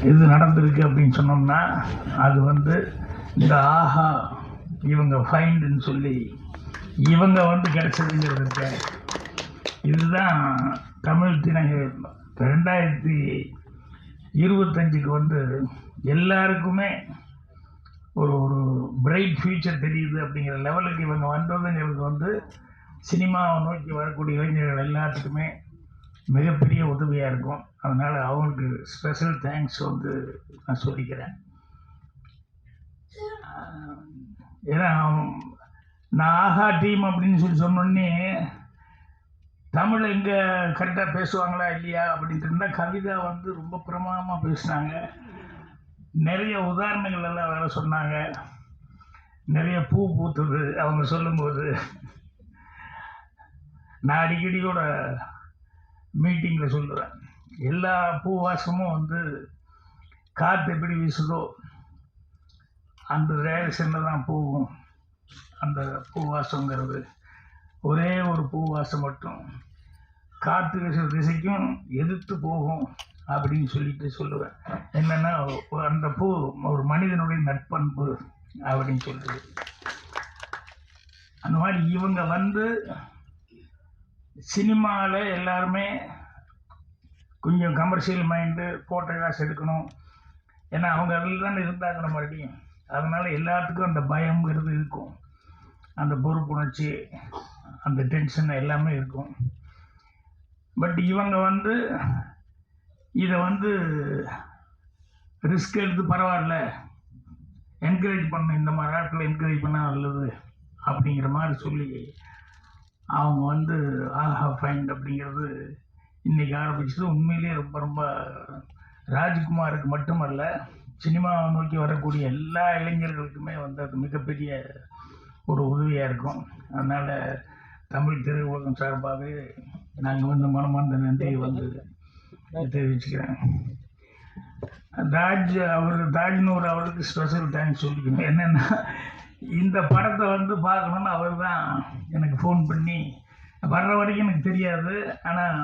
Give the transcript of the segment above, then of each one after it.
இது நடந்திருக்கு அப்படின்னு சொன்னோம்னா அது வந்து இந்த ஆஹா இவங்க ஃபைண்டுன்னு சொல்லி இவங்க வந்து கிடைச்சதுங்கிறது இருக்க. இதுதான் தமிழ் தினங்கள் 2025க்கு வந்து எல்லாருக்குமே ஒரு ஒரு பிரைட் ஃபியூச்சர் தெரியுது அப்படிங்கிற லெவலுக்கு இவங்க வந்ததுங்கிறது வந்து சினிமாவை நோக்கி வரக்கூடிய இளைஞர்கள் எல்லாத்துக்குமே மிகப்பெரிய உதவியாக இருக்கும். அதனால் அவங்களுக்கு ஸ்பெஷல் தேங்க்ஸ் வந்து நான் சொல்லிக்கிறேன். ஏன்னா நான் ஆஹா டீம் அப்படின்னு சொல்லி சொன்னோடனே தமிழ் இங்கே கரெக்டாக பேசுவாங்களா இல்லையா அப்படின்ட்டு இருந்தால் கவிதா வந்து ரொம்ப பிரமாதமாக பேசினாங்க. நிறைய உதாரணங்கள் எல்லாம் வேறு சொன்னாங்க. நிறைய பூ பூத்துது அவங்க சொல்லும்போது. நான் அடிக்கடியோட மீட்டிங்கில் சொல்லுவேன், எல்லா பூ வாசமும் வந்து காற்று எப்படி வீசுதோ அந்த டைரக்ஷனில் தான் போகும். அந்த பூ வாசங்கிறது ஒரே ஒரு பூ வாசம் மட்டும் காற்று வீசுகிற திசைக்கும் எதிர்த்து போகும் அப்படின்னு சொல்லிட்டு சொல்லுவேன். என்னென்னா அந்த பூ ஒரு மனிதனுடைய நட்பண்பு அப்படின்னு சொல்லுது. அந்த மாதிரி இவங்க வந்து சினிமாவில் எல்லாருமே கொஞ்சம் கமர்ஷியல் மைண்டு, போட்ட காசு எடுக்கணும், ஏன்னா அவங்க அதில் தானே இருந்தாங்க மறுபடியும். அதனால் எல்லாத்துக்கும் அந்த பயங்கிறது இருக்கும், அந்த பொறுப்புணர்ச்சி, அந்த டென்ஷன் எல்லாமே இருக்கும். பட் இவங்க வந்து இதை வந்து ரிஸ்க் எடுத்து பரவாயில்ல, என்கரேஜ் பண்ண, இந்த மாதிரி ஆட்களை என்கரேஜ் பண்ணால் நல்லது அப்படிங்கிற மாதிரி சொல்லி அவங்க வந்து ஆஹா ஃபைண்ட் அப்படிங்கிறது இன்றைக்கி ஆரம்பிச்சது. உண்மையிலே ரொம்ப ரொம்ப ராஜ்குமாருக்கு மட்டுமல்ல, சினிமாவை நோக்கி வரக்கூடிய எல்லா இளைஞர்களுக்குமே வந்து அது மிகப்பெரிய ஒரு உதவியாக இருக்கும். அதனால் தமிழ் திரையுலகம் சார்பாகவே நாங்கள் வந்து மனமார்ந்த நன்றியை வந்து தெரிவிச்சுக்கிறேன். தாஜ்னூர் அவருக்கு ஸ்பெஷல் தேங்க்ஸ் சொல்லிக்கணும். என்னென்னா இந்த படத்தை வந்து பார்க்கணுன்னு அவர் தான் எனக்கு ஃபோன் பண்ணி, வர்ற வரைக்கும் எனக்கு தெரியாது, ஆனால்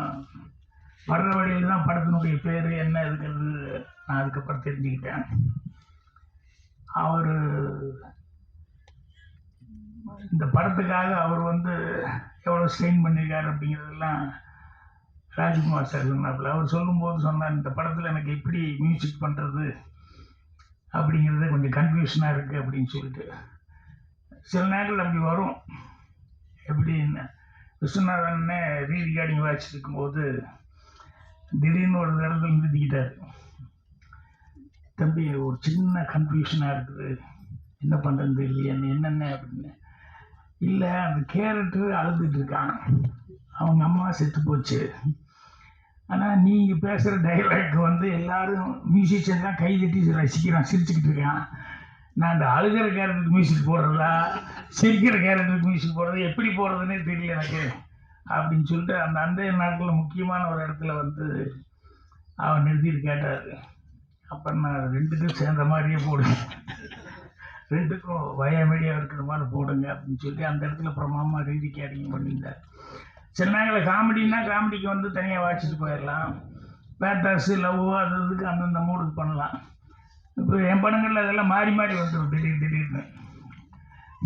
வர்ற வழியில் தான் படத்தினுடைய பேர் என்ன இருக்கிறது நான் அதுக்கப்புறம் தெரிஞ்சுக்கிட்டேன். அவர் இந்த படத்துக்காக அவர் வந்து எவ்வளோ ஸ்ட்ரெயின் பண்ணியிருக்காரு அப்படிங்கிறதெல்லாம் ராஜ்குமார் சார் சொன்னாப்புல. அவர் சொல்லும்போது சொன்னார், இந்த படத்தில் எனக்கு எப்படி மியூசிக் பண்ணுறது அப்படிங்கிறது கொஞ்சம் கன்ஃபியூஷனாக இருக்குது அப்படின்னு சொல்லிட்டு. சில நேரங்கள் அப்படி வரும். எப்படின்னு விஸ்வநாதன்னே ரீரிகார்டிங் வாட்ச் இருக்கும்போது திடீர்னு ஒரு இடத்துல நிறுத்திக்கிட்டார். தம்பி ஒரு சின்ன கன்ஃபியூஷனாக இருக்குது, என்ன பண்ணுறது தெரியலையே என்னென்ன அப்படின்னு. இல்லை, அந்த கேரக்டர் அழுதுட்டு இருக்கான், அவங்க அம்மா செத்து போச்சு, ஆனால் நீங்கள் பேசுகிற டைலாக் வந்து எல்லோரும் மியூசிஷியன் தான் கைதட்டி ரசிக்கிறான், சிரிச்சுக்கிட்டு இருக்கான். நான் அந்த அழுகிற கேரக்டருக்கு மியூசிக் போடுறதா, சிரிக்கிற கேரக்டருக்கு மியூசிக் போடுறது, எப்படி போடுறதுன்னே தெரியல எனக்கு அப்படின்னு சொல்லிட்டு அந்த நாட்டில் முக்கியமான ஒரு இடத்துல வந்து அவன் நிறுத்திட்டு கேட்டார். அப்போ நான் ரெண்டுக்கும் சேர்ந்த மாதிரியே போடுங்க, ரெண்டுக்கும் வயமீடியாக இருக்கிற மாதிரி போடுங்க அப்படின்னு சொல்லி அந்த இடத்துல பிரமாதமாக ரீரிகார்டிங் பண்ணியிருந்தார். சில நேரங்களில் காமெடின்னா காமெடிக்கு வந்து தனியாக வாட்சிட்டு போயிடலாம், பேத்தாஸு லவ் அது இதுக்கு அந்தந்த மூடுக்கு பண்ணலாம். இப்போ என் படங்களில் அதெல்லாம் மாறி மாறி வந்துடும். திடீர்னு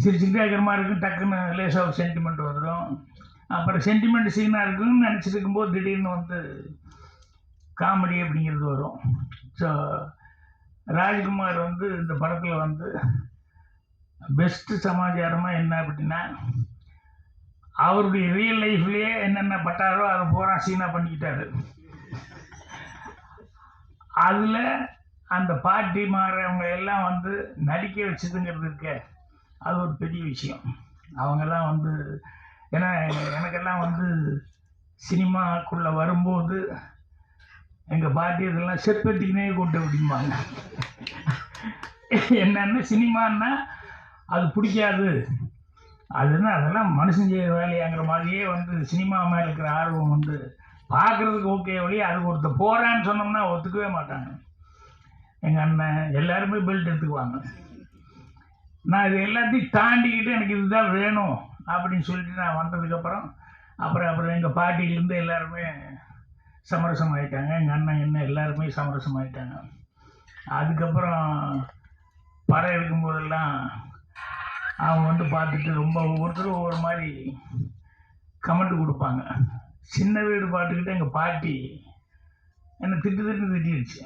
சிரிச்சுக்கிட்டே இருக்கிற மாதிரி இருக்கும், டக்குன்னு லேசாக ஒரு சென்டிமெண்ட் வந்துடும். அப்புறம் சென்டிமெண்ட் சீனாக இருக்குன்னு நினச்சிட்டு இருக்கும்போது திடீர்னு வந்து காமெடி அப்படிங்கிறது வரும். ஸோ ராஜ்குமார் வந்து இந்த படத்தில் வந்து பெஸ்ட்டு சமாச்சாரமாக என்ன அப்படின்னா, அவருடைய ரியல் லைஃப்லேயே என்னென்ன பட்டாரோ அதை பூரா சீனாக பண்ணிக்கிட்டாரு. அதில் அந்த பாட்டி மாறவங்க எல்லாம் வந்து நடிக்க வச்சதுங்கிறது இருக்க, அது ஒரு பெரிய விஷயம். அவங்கெல்லாம் வந்து, ஏன்னா எனக்கெல்லாம் வந்து சினிமாக்குள்ளே வரும்போது எங்கள் பாட்டி இதெல்லாம் செப்பெட்டிக்கினே கூட்ட அப்படிம்பாங்க. என்னென்ன சினிமான்னா அது பிடிக்காது, அதுன்னா அதெல்லாம் மனுஷன் செய்கிற வேலையாங்கிற மாதிரியே வந்து சினிமா மேலே இருக்கிற ஆர்வம் வந்து பார்க்குறதுக்கு ஓகே வழி. அது ஒருத்தர் போகிறான்னு சொன்னோம்னா ஒத்துக்கவே மாட்டாங்க. எங்கள் அண்ணன் எல்லாருமே பெல்ட் எடுத்துக்குவாங்க. நான் இது எல்லாத்தையும் தாண்டிக்கிட்டு எனக்கு இதுதான் வேணும் அப்படின்னு சொல்லிட்டு நான் வந்ததுக்கப்புறம் அப்புறம் எங்கள் பாட்டியிலேருந்து எல்லாருமே சமரசம் ஆகிட்டாங்க. எங்கள் அண்ணன் என்ன எல்லாருமே சமரசம் ஆகிட்டாங்க. அதுக்கப்புறம் படம் எடுக்கும்போதெல்லாம் அவங்க வந்து பார்த்துட்டு ரொம்ப ஒவ்வொருத்தரும் ஒவ்வொரு மாதிரி கமெண்ட் கொடுப்பாங்க. சின்ன வீடு பாட்டுக்கிட்ட எங்கள் பாட்டி என்னை திட்டிடுச்சு.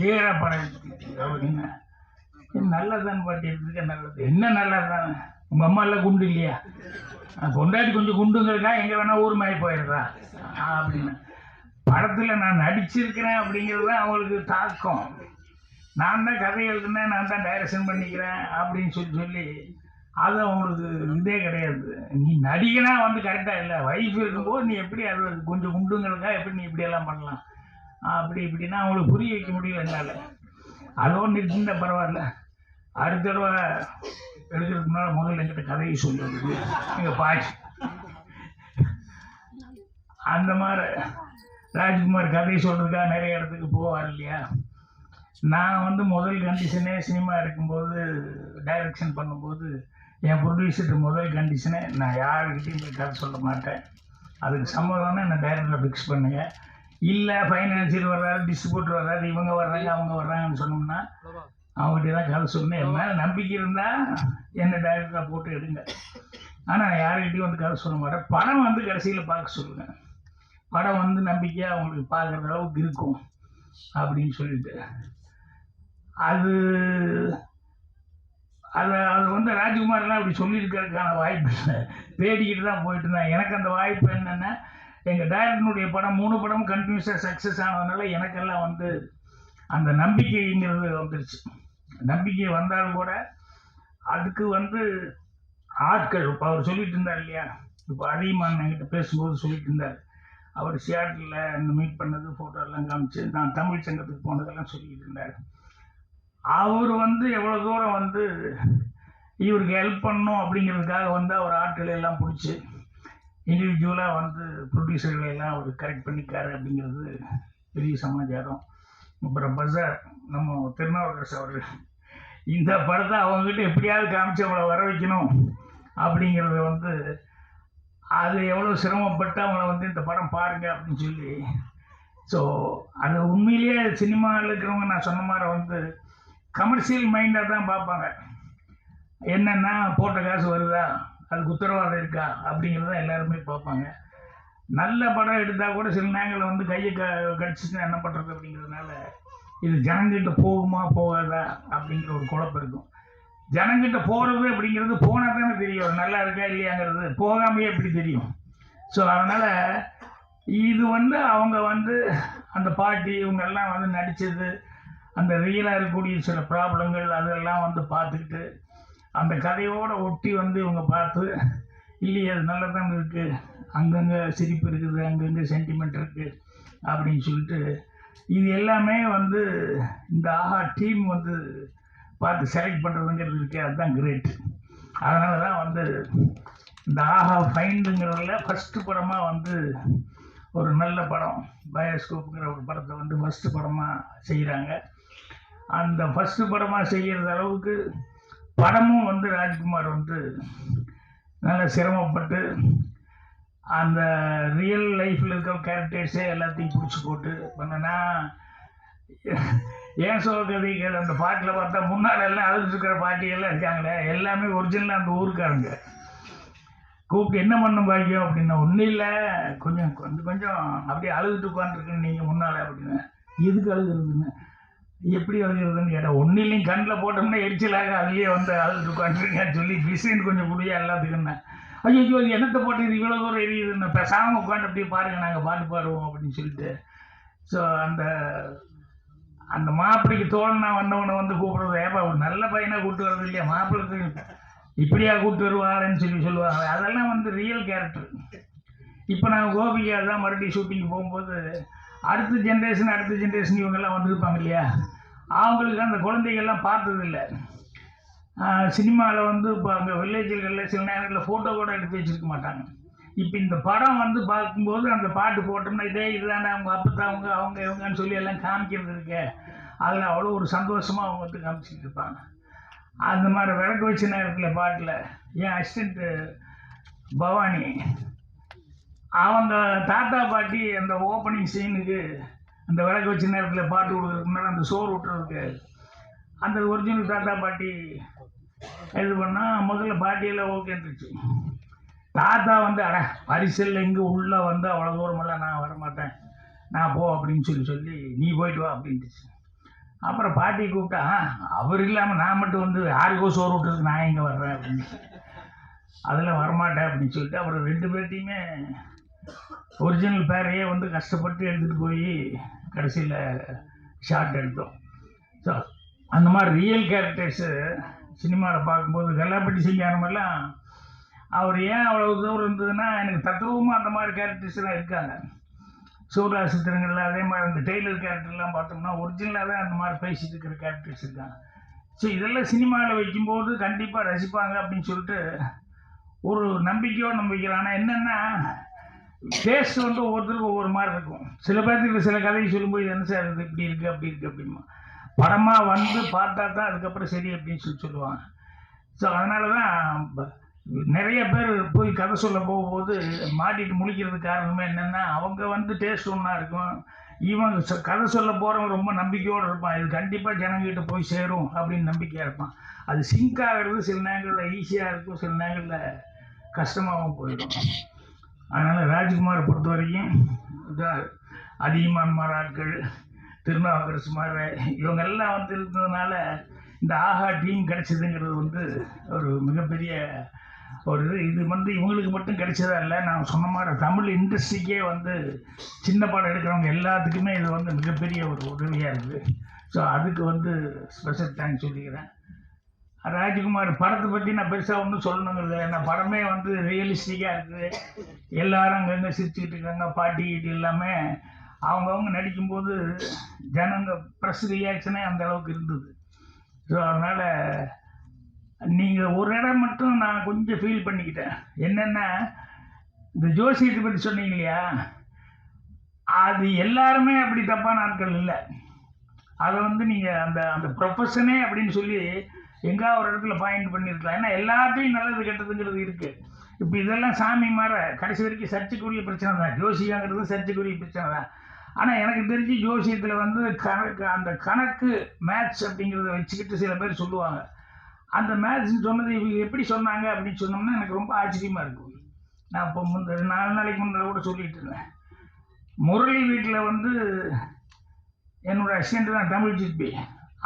ஏழா படம் எடுத்துக்கிட்டு அப்படின்னா நல்லதான்னு பாட்டி எடுத்துக்க நல்லது. என்ன நல்லதுதான், உங்கள் அம்மா எல்லாம் குண்டு இல்லையா, கொண்டாடி கொஞ்சம் குண்டுங்கிறதுக்கா எங்கே வேணால் ஊர் மாதிரி போயிடுறா அப்படின்னு. படத்தில் நான் நடிச்சிருக்கிறேன் அப்படிங்கிறது தான் அவங்களுக்கு தாக்கம். நான் தான் கதை எழுதுனேன், நான் தான் டைரக்ஷன் பண்ணிக்கிறேன் அப்படின்னு சொல்லி அது அவங்களுக்கு இதே கிடையாது. நீ நடிகனா வந்து கரெக்டாக இல்லை, வைஃப் இருக்கும்போது நீ எப்படி அது கொஞ்சம் குண்டுங்கிறதுக்கா எப்படி நீ இப்படியெல்லாம் பண்ணலாம் அப்படி இப்படின்னா அவங்களுக்கு புரிய வைக்க முடியல என்னால். அதோடு நிறுத்திருந்தா பரவாயில்ல. அடுத்த தடவை எடுக்கிறதுக்கு முன்னால் முதல்ல என்கிட்ட கதையை சொல்லுறது எங்கள் பாட்டி. அந்த மாதிரி ராஜ்குமார் கதையை சொல்கிறதுக்காக நிறைய இடத்துக்கு போவார் இல்லையா. நான் வந்து முதல் கண்டிஷனே சினிமா இருக்கும்போது டைரக்ஷன் பண்ணும்போது என் ப்ரொடியூசர்கிட்ட முதல் கண்டிஷனே நான் யாருக்கிட்டையும் போய் கதை சொல்ல மாட்டேன், அதுக்கு சம்மதம்னா என்னை டைரக்டரை ஃபிக்ஸ் பண்ணுங்க. இல்லை ஃபைனான்சியல் வர்றாரு, டிஸ்ட்ரிபியூட்டர் வர்றாரு, இவங்க வர்றாங்க அவங்க வர்றாங்கன்னு சொன்னோம்னா அவங்ககிட்ட தான் கதை சொன்னேன். என் மேலே நம்பிக்கை இருந்தால் என்னை டைரக்டராக போட்டு எடுங்க. ஆனால் யாருக்கிட்டையும் வந்து கதை சொல்ல மாட்டேன். படம் வந்து கடைசியில் பார்க்க சொல்லுங்கள், படம் வந்து நம்பிக்கையாக அவங்களுக்கு பார்க்குற அளவுக்கு இருக்கும் அப்படின்னு சொல்லிட்டு அது அதை அது வந்து ராஜ்குமார்லாம் அப்படி சொல்லியிருக்கிறதுக்கான வாய்ப்பு இல்லை, தேடிக்கிட்டு தான் போயிட்டு இருந்தேன். எனக்கு அந்த வாய்ப்பு என்னென்னா எங்கள் டைரக்டனுடைய படம் 3 படம் கண்டினியூஸாக சக்ஸஸ் ஆனதுனால எனக்கெல்லாம் வந்து அந்த நம்பிக்கைங்கிறது வந்துருச்சு. நம்பிக்கை வந்தாலும் கூட அதுக்கு வந்து ஆட்கள், இப்போ அவர் சொல்லிட்டு இருந்தார் இல்லையா, இப்போ அதிகமாக என்கிட்ட பேசும்போது சொல்லிட்டு இருந்தார். அவர் சியாட்டில் இந்த மீட் பண்ணது ஃபோட்டோலாம் காமிச்சு நான் தமிழ் சங்கத்துக்கு போனதெல்லாம் சொல்லிக்கிட்டு இருந்தார். அவர் வந்து எவ்வளோ தூரம் வந்து இவருக்கு ஹெல்ப் பண்ணணும் அப்படிங்கிறதுக்காக வந்து அவர் ஆட்களை எல்லாம் பிடிச்சி இண்டிவிஜுவலாக வந்து ப்ரொடியூசர்களை எல்லாம் அவர் கரெக்ட் பண்ணிக்காரு அப்படிங்கிறது பெரிய சமாச்சாரம். அப்புறம் பஜார் நம்ம திருநாவுக்கரசு அவர் இந்த படத்தை அவங்ககிட்ட எப்படியாவது காமிச்சு அவங்கள வர வைக்கணும் அப்படிங்கிறத வந்து அது எவ்வளோ சிரமப்பட்டு அவங்கள வந்து இந்த படம் பாருங்க அப்படின்னு சொல்லி. ஸோ அது உண்மையிலேயே சினிமாவில் இருக்கிறவங்க நான் சொன்ன மாதிரி வந்து கமர்ஷியல் மைண்டாக தான் பார்ப்பாங்க. என்னென்னா போட்ட காசு வருதா, அதுக்கு உத்தரவாதம் இருக்கா அப்படிங்கிறத எல்லாருமே பார்ப்பாங்க. நல்ல படம் எடுத்தால் கூட சில நேரங்களில் வந்து கையை கடிச்சிச்சுன்னா என்ன பண்ணுறது அப்படிங்கிறதுனால இது ஜனங்கிட்ட போகுமா போகாதா அப்படிங்கிற ஒரு குழப்பம் இருக்கும். ஜனங்கிட்ட போகிறது அப்படிங்கிறது போனால் தானே தெரியும் நல்லா இருக்கா இல்லையாங்கிறது, போகாமையே எப்படி தெரியும். ஸோ அதனால் இது வந்து அவங்க வந்து அந்த பாட்டி இவங்கெல்லாம் வந்து நடித்தது அந்த ரியலாக இருக்கக்கூடிய சில ப்ராப்ளங்கள் அதெல்லாம் வந்து பார்த்துக்கிட்டு அந்த கதையோடு ஒட்டி வந்து இவங்க பார்த்து இல்லையே அது நல்லா தான் இருக்குது, அங்கங்கே சிரிப்பு இருக்குது, அங்கங்கே சென்டிமெண்ட் இருக்குது அப்படின்னு சொல்லிட்டு இது எல்லாமே வந்து இந்த ஆஹா டீம் வந்து பார்த்து செலக்ட் பண்ணுறதுங்கிறது இருக்கே, அதுதான் கிரேட். அதனால தான் வந்து இந்த ஆஹா ஃபைண்டுங்கிறதுல ஃபஸ்ட்டு படமாக வந்து ஒரு நல்ல படம் பயோஸ்கோப்புங்கிற ஒரு படத்தை வந்து ஃபஸ்ட்டு படமாக செய்கிறாங்க. அந்த ஃபஸ்ட்டு படமாக செய்கிறது அளவுக்கு படமும் வந்து ராஜ்குமார் வந்து நல்லா சிரமப்பட்டு அந்த ரியல் லைஃப்பில் இருக்கிற கேரக்டர்ஸே எல்லாத்தையும் பிடிச்சி போட்டு பண்ணனா. ஏன் சோகதிகள் அந்த பாட்டில் பார்த்தா முன்னால் எல்லாம் அழுதுட்டு இருக்கிற பாட்டியெல்லாம் இருக்காங்களே எல்லாமே ஒரிஜினலாக அந்த ஊருக்காரங்க. கூப்பிட்டு என்ன பண்ணும் பாக்கியம் அப்படின்னா ஒன்றும் இல்லை, கொஞ்சம் கொஞ்சம் கொஞ்சம் அப்படியே அழுதுட்டு உட்காந்துருக்குன்னு நீங்கள் முன்னால் அப்படின்னு. எதுக்கு அழுகுறதுன்னு, எப்படி அழுகிறதுன்னு கேட்டால் ஒன்றும் இல்லைங்க, கண்ணில் போட்டோம்னா எரிச்சலாக அதுலேயே வந்து அழுதுட்டு உட்காந்துருக்கேன்னு சொல்லி டிசைன் கொஞ்சம் முடியா எல்லாத்துக்குன்னு. ஐயோ என்னத்தை போட்டு இது இவ்வளோ தூரம் எரியுதுன்னு, பேசாமல் உட்காந்து அப்படியே பாருங்கள் நாங்கள் பாட்டு பாடுவோம் அப்படின்னு சொல்லிட்டு. ஸோ அந்த அந்த மாப்பிள்ளைக்கு தோழனா வந்தவனை வந்து கூப்பிடுறது, ஏப்பா ஒரு நல்ல பையனாக கூப்பிட்டு வர்றது இல்லையா, மாப்பிள்ளைக்கு இப்படியா கூப்பிட்டு வருவாருன்னு சொல்லுவாங்க. அதெல்லாம் வந்து ரியல் கேரக்டர். இப்போ நாங்கள் கோபிகா தான் மறுபடியும் ஷூட்டிங் போகும்போது அடுத்த ஜென்ரேஷன் இவங்கெல்லாம் வந்துருப்பாங்க இல்லையா, அவங்களுக்கு அந்த குழந்தைகள்லாம் பார்த்ததில்லை. சினிமாவில் வந்து இப்போ அங்கே வில்லேஜ்களில் சில நேரங்களில் ஃபோட்டோ கூட எடுத்து வச்சுருக்க மாட்டாங்க. இப்போ இந்த படம் வந்து பார்க்கும்போது அந்த பாட்டு போட்டோம்னா இதே இதுதானே அவங்க அப்பத்தாவங்க அவங்க இவங்கன்னு சொல்லி எல்லாம் காமிக்கிறது இருக்கே, அதில் அவ்வளோ ஒரு சந்தோஷமாக அவங்க வந்து காமிச்சிட்டு இருப்பாங்க. அந்த மாதிரி விளக்கு வச்ச நேரத்தில் பாட்டில் என் அசிஸ்டண்ட்டு பவானி அவங்க தாத்தா பாட்டி அந்த ஓப்பனிங் சீனுக்கு அந்த விளக்கு வச்ச நேரத்தில் பாட்டு கொடுக்குறதுக்கு முன்னாடி அந்த சோறு விட்டுறதுக்கு அந்த ஒரிஜினல் தாத்தா பாட்டி இது பண்ணால் முதல்ல பாட்டியெல்லாம் ஓகேன்றுச்சு. தாத்தா வந்து அட பரிசலில் இங்கே உள்ளே வந்து அவ்வளோ தூரமெல்லாம் நான் வரமாட்டேன், நான் போ அப்படின்னு சொல்லி நீ போயிட்டு வா அப்படின்ட்டுச்சு. அப்புறம் பாட்டி கூப்பிட்டா அவர் இல்லாமல் நான் மட்டும் வந்து யாருக்கோ சோறு விட்டுறதுக்கு நான் இங்கே வர்றேன் அப்படின்னு, அதில் வரமாட்டேன் அப்படின்னு சொல்லிட்டு அப்புறம் 2 பேர்த்தையுமே ஒரிஜினல் பேரையே வந்து கஷ்டப்பட்டு எடுத்துகிட்டு போய் கடைசியில் ஷார்ட் எடுத்தோம். ஸோ அந்த மாதிரி ரியல் கேரக்டர்ஸு சினிமாவில் பார்க்கும்போது கல்லாப்பட்டி சிங்காரமெல்லாம் அவர் ஏன் அவ்வளோ தூரம் இருந்ததுன்னா எனக்கு தத்ரூபமாக அந்த மாதிரி கேரக்டர்ஸ்லாம் இருக்காங்க. சூர்யா சித்திரங்களில் அதே மாதிரி அந்த டெய்லர் கேரக்டர்லாம் பார்த்தோம்னா ஒரிஜினலாக தான் அந்த மாதிரி பேசிட்டு இருக்கிற கேரக்டர்ஸ் இருக்காங்க. ஸோ இதெல்லாம் சினிமாவில் வைக்கும்போது கண்டிப்பாக ரசிப்பாங்க அப்படின்னு சொல்லிட்டு ஒரு நம்பிக்கையோடு நம்பிக்கிறேன். ஆனால் என்னென்னா டேஸ்ட் வந்து ஒவ்வொருத்தருக்கும் ஒவ்வொரு மாதிரி இருக்கும். சில பேர்த்துக்கு சில கதையை சொல்லும்போது என்ன சார் இது இப்படி இருக்குது அப்படி இருக்குது அப்படிமா, படமாக வந்து பார்த்தா தான் அதுக்கப்புறம் சரி அப்படின்னு சொல்லுவாங்க. ஸோ அதனால தான் நிறைய பேர் போய் கதை சொல்ல போகும்போது மாட்டிட்டு முழிக்கிறதுக்கு காரணமே என்னென்னா அவங்க வந்து டேஸ்ட் ஒன்றா இருக்கும், இவன் கதை சொல்ல போகிறவன் ரொம்ப நம்பிக்கையோடு இருப்பான், இது கண்டிப்பாக ஜனங்கிட்ட போய் சேரும் அப்படின்னு நம்பிக்கையாக இருப்பான். அது சிங்க் ஆகிறது சில நேரங்களில் ஈஸியாக இருக்கும், சில நேரங்களில் கஷ்டமாகவும் போயிடும். அதனால் ராஜ்குமாரை பொறுத்த வரைக்கும் இதான் அதிகமான ஆட்கள் திருநாவுக்கரசு மாதிரி இவங்கெல்லாம் வந்து இருந்ததுனால இந்த ஆஹா டீம் கிடைச்சதுங்கிறது வந்து ஒரு மிகப்பெரிய ஒரு இது வந்து இவங்களுக்கு மட்டும் கிடைச்சதா இல்லை, நான் சொன்ன மாதிரி தமிழ் இண்டஸ்ட்ரிக்கே வந்து சின்ன படம் எடுக்கிறவங்க எல்லாத்துக்குமே இது வந்து மிகப்பெரிய ஒரு உதவியாக இருக்குது. ஸோ அதுக்கு வந்து ஸ்பெஷல் தேங்க்ஸ் சொல்லிக்கிறேன். ராஜ்குமார் படத்தை பற்றி நான் பெருசாக ஒன்றும் சொல்லணுங்கிறது இல்லை, ஏன்னா படமே வந்து ரியலிஸ்டிக்காக இருக்குது, எல்லாரும் அங்கங்கே சிரிச்சுக்கிட்டு இருக்காங்க, பாட்டி கீட்டி எல்லாமே அவங்கவுங்க நடிக்கும்போது ஜனங்க ப்ரெஸ் ரியாக்ஷனே அந்த அளவுக்கு இருந்தது. ஸோ அதனால் நீங்கள் ஒரு இடம் மட்டும் நான் கொஞ்சம் ஃபீல் பண்ணிக்கிட்டேன். என்னென்னா இந்த ஜோசியத்தை பற்றி சொன்னீங்க இல்லையா, அது எல்லாருமே அப்படி தப்பான ஆட்கள் இல்லை. அதை வந்து நீங்கள் அந்த அந்த ப்ரொஃபஷனே அப்படின்னு சொல்லி எங்கேயா ஒரு இடத்துல பாயிண்ட் பண்ணியிருக்கலாம். ஏன்னா எல்லாத்தையும் நல்லது கெட்டதுங்கிறது இருக்குது. இப்போ இதெல்லாம் சாமி மாற கடைசி வரைக்கும் சர்ச்சைக்குரிய பிரச்சனை தான், ஜோசியாங்கிறது சர்ச்சைக்குரிய பிரச்சனை தான். ஆனால் எனக்கு தெரிஞ்சு ஜோசியத்தில் வந்து அந்த கணக்கு மேத்ஸ் அப்படிங்கிறத வச்சுக்கிட்டு சில பேர் சொல்லுவாங்க. அந்த மேத்ஸ்ன்னு சொன்னது இவங்க எப்படி சொன்னாங்க அப்படின்னு சொன்னோம்னா எனக்கு ரொம்ப ஆச்சரியமாக இருக்கும். நான் இப்போ 4 நாளைக்கு முன்னாடி கூட சொல்லிட்டு இருந்தேன். முரளி வீட்டில் வந்து என்னோடய அசிஸ்டண்ட் தான் தமிழ் சிற்பி,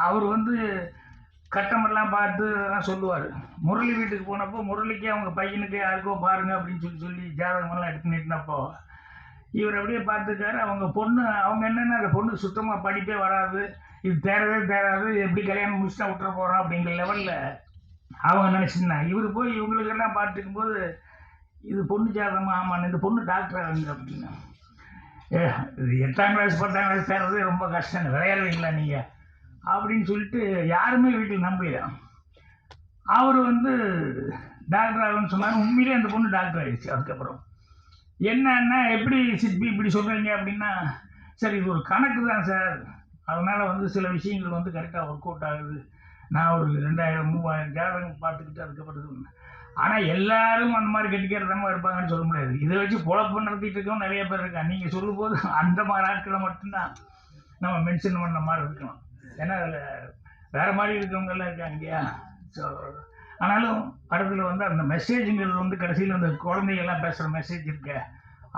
அவர் வந்து கட்டமெல்லாம் பார்த்து தான் சொல்லுவார். முரளி வீட்டுக்கு போனப்போ முரளிக்கு அவங்க பையனுக்கு யாருக்கோ பாருங்க அப்படின்னு சொல்லி ஜாதகமெல்லாம் எடுத்து நிட்டினப்போ இவர் அப்படியே பார்த்துக்காரு. அவங்க பொண்ணு அவங்க என்னென்னா அந்த பொண்ணு சுத்தமாக படிப்பே வராது, இது தேராது, எப்படி கல்யாணம் முடிச்சுட்டா விட்டுற போகிறோம் அப்படிங்கிற லெவலில் அவங்க நினச்சிருந்தாங்க. இவர் போய் இவங்களுக்கெல்லாம் பார்த்துக்கும்போது இது பொண்ணு ஜாதகமாக, ஆமாம் இந்த பொண்ணு டாக்டர் ஆகுங்க அப்படின்னா, இது 8ஆம் கிளாஸ் 10ஆம் கிளாஸ் தேர்றது ரொம்ப கஷ்டம், விளையாடுறீங்களா நீங்கள் அப்படின்னு சொல்லிட்டு யாருமே வீட்டில் நம்பல. அவர் வந்து டாக்டர் ஆகுன்னு சொன்னார். உண்மையிலே அந்த பொண்ணு டாக்டர் ஆகிடுச்சு. அதுக்கப்புறம் என்னன்னா எப்படி சிற்பி இப்படி சொல்கிறீங்க அப்படின்னா, சார் இது ஒரு கணக்கு தான் சார், அதனால் வந்து சில விஷயங்கள் வந்து கரெக்டாக ஒர்க் அவுட் ஆகுது, நான் ஒரு 2000-3000 ஜாதகம் பார்த்துக்கிட்டு அதுக்கப்புறம். ஆனால் எல்லாரும் அந்த மாதிரி கெட்டிக்கிறதாம இருப்பாங்கன்னு சொல்ல முடியாது. இதை வச்சு பொழப்பு நடத்திட்டு இருக்கவும் நிறைய பேர் இருக்காங்க. நீங்கள் சொல்லும்போது அந்த மாதிரி ஆட்களை மட்டும்தான் நம்ம மென்ஷன் பண்ண மாதிரி இருக்கணும். ஏன்னா அதில் வேறு மாதிரி இருக்கிறவங்கெல்லாம் இருக்காங்க இல்லையா. ஸோ ஆனாலும் படத்தில் வந்து அந்த மெசேஜுங்கிறது வந்து கடைசியில் அந்த குழந்தைகள்லாம் பேசுகிற மெசேஜ் இருக்க,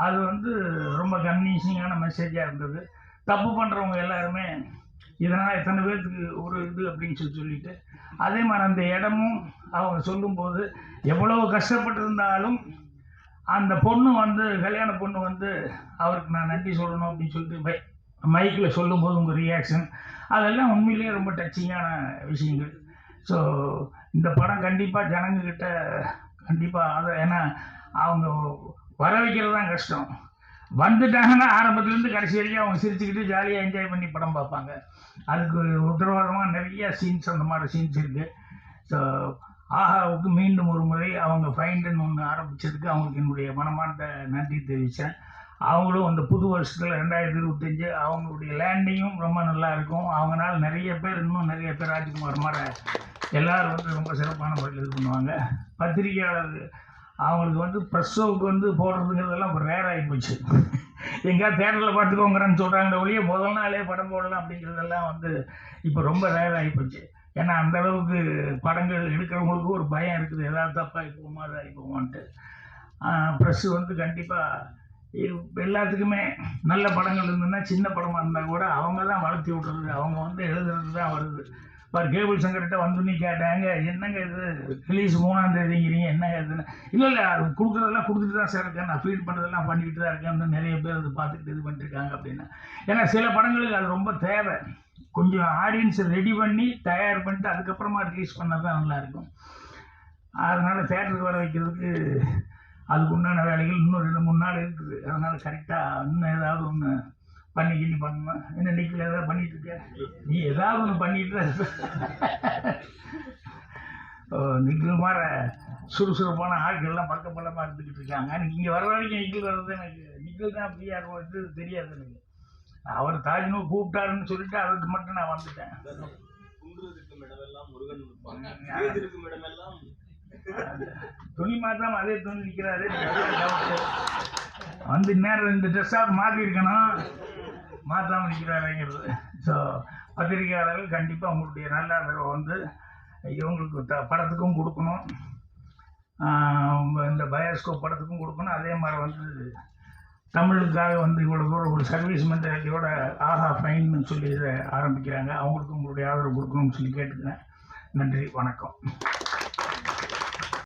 அது வந்து ரொம்ப கன்வீன்சிங்கான மெசேஜாக இருந்தது. தப்பு பண்ணுறவங்க எல்லாருமே இதனால் எத்தனை பேர்த்துக்கு ஒரு இது அப்படின்னு சொல்லிட்டு அதே மாதிரி அந்த இடமும் அவங்க சொல்லும்போது எவ்வளோ கஷ்டப்பட்டிருந்தாலும் அந்த பொண்ணு வந்து கல்யாண பொண்ணு வந்து அவருக்கு நான் நன்றி சொல்லணும் அப்படின்னு சொல்லிட்டு மைக்கில் சொல்லும்போது உங்கள் ரியாக்ஷன் அதெல்லாம் உண்மையிலேயே ரொம்ப டச்சிங்கான விஷயங்கள். ஸோ இந்த படம் கண்டிப்பாக ஜனங்கக்கிட்ட கண்டிப்பாக அதை, ஏன்னா அவங்க வர வைக்கிறது தான் கஷ்டம், வந்துட்டாங்கன்னா ஆரம்பத்துலேருந்து கடைசி வரைக்கும் அவங்க சிரிச்சுக்கிட்டு ஜாலியாக என்ஜாய் பண்ணி படம் பார்ப்பாங்க. அதுக்கு உத்தரவாதமாக நிறைய சீன்ஸ் அந்த மாதிரி சீன்ஸ் இருக்குது. ஸோ ஆஹாவுக்கு மீண்டும் ஒரு முறை அவங்க ஃபைண்டுன்னு ஒன்று ஆரம்பித்ததுக்கு அவங்களுக்கு என்னுடைய மனமார்ந்த நன்றி தெரிவித்தேன். அவங்களும் அந்த புது வருஷத்தில் 2025 அவங்களுடைய லேண்டிங்கும் ரொம்ப நல்லா இருக்கும். அவங்களால நிறைய பேர் இன்னும் நிறைய பேர் ராஜ்குமார் மாதிரி எல்லோரும் வந்து ரொம்ப சிறப்பான முறையில் இது பண்ணுவாங்க. பத்திரிகையாளர் அவங்களுக்கு வந்து ப்ரெஸ் ஷோவுக்கு வந்து போடுறதுங்கிறதெல்லாம் இப்போ ரேர் ஆகி போச்சு. எங்கேயாவது தேட்டரில் பார்த்துக்கோங்கிறேன்னு சொல்கிறாங்க ஒழிய முதல் நாளே படம் போடலாம் அப்படிங்கிறதெல்லாம் வந்து இப்போ ரொம்ப ரேர் ஆகி போச்சு. ஏன்னா அந்த அளவுக்கு படங்கள் எடுக்கிறவங்களுக்கு ஒரு பயம் இருக்குது, ஏதாவது தப்பாகி போகுமா அதாகி போகுமான்ட்டு. ப்ரெஸ்ஸு வந்து கண்டிப்பாக எல்லாத்துக்குமே நல்ல படங்கள் இருந்ததுன்னா சின்ன படமாக இருந்தால் கூட அவங்க தான் வளர்த்தி விட்றது, அவங்க வந்து எழுதுறது தான் வருது. இப்போ கேபிள் சங்கர்கிட்ட வந்து கேட்டாங்க, என்னங்க இது ரிலீஸ் 3ஆம் தேதிங்கிறீங்க, என்னங்க இதுன்னு. இல்லை அது கொடுக்குறதெல்லாம் கொடுத்துட்டு தான் சார் இருக்கேன், நான் ஃபீல் பண்ணுறதெல்லாம் பண்ணிக்கிட்டு தான் இருக்கேன், நிறைய பேர் அது பார்த்துக்கிட்டு இது பண்ணிட்டுருக்காங்க அப்படின்னா. ஏன்னா சில படங்களுக்கு அது ரொம்ப தேவை, கொஞ்சம் ஆடியன்ஸை ரெடி பண்ணி தயார் பண்ணிட்டு அதுக்கப்புறமா ரிலீஸ் பண்ணால் தான் நல்லாயிருக்கும். அதனால் தேட்டருக்கு வர வைக்கிறதுக்கு அதுக்கு உண்டான வேலைகள் இன்னும் 2-3 நாள் இருக்குது. அதனால் கரெக்டாக இன்னும் ஏதாவது ஒன்று பண்ணிக்கிட்டு பண்ணணும். என்ன நிக்கில் ஏதாவது பண்ணிகிட்டு இருக்க, நீ ஏதாவது ஒன்று பண்ணிட்டு தான் நிக்கில் மாதிரி சுறுசுறுப்பான ஆட்கள்லாம் பக்கபலமாக இருந்துக்கிட்டு இருக்காங்க. எனக்கு இங்கே வர வரைக்கும் நிக்கில் வர்றது எனக்கு நிக்கில் தான் ஃப்ரீயாக இருக்கும், இது தெரியாது எனக்கு. அவர் தாஜ்னூர் கூப்பிட்டாருன்னு சொல்லிட்டு அதுக்கு மட்டும் நான் வந்துட்டேன். துணி மாற்றாம அதே துணி நிற்கிறாரு, வந்து நேரம் இந்த ட்ரெஸ்ஸாவது மாற்றிருக்கணும், மாற்றாமல் நிற்கிறாருங்கிறது. ஸோ பத்திரிகையாளர்கள் கண்டிப்பாக உங்களுடைய நல்ல ஆதரவை வந்து இவங்களுக்கு படத்துக்கும் கொடுக்கணும், இந்த பயோஸ்கோப் படத்துக்கும் கொடுக்கணும். அதே மாதிரி வந்து தமிழுக்காக வந்து இவ்வளோ தூரம் ஒரு சர்வீஸ் மென்டாலிட்டியோட ஆஹா ஃபைன்னு சொல்லி இதை ஆரம்பிக்கிறாங்க, அவங்களுக்கும் உங்களுடைய ஆதரவு கொடுக்கணும்னு சொல்லி கேட்டுக்கிறேன். நன்றி, வணக்கம்.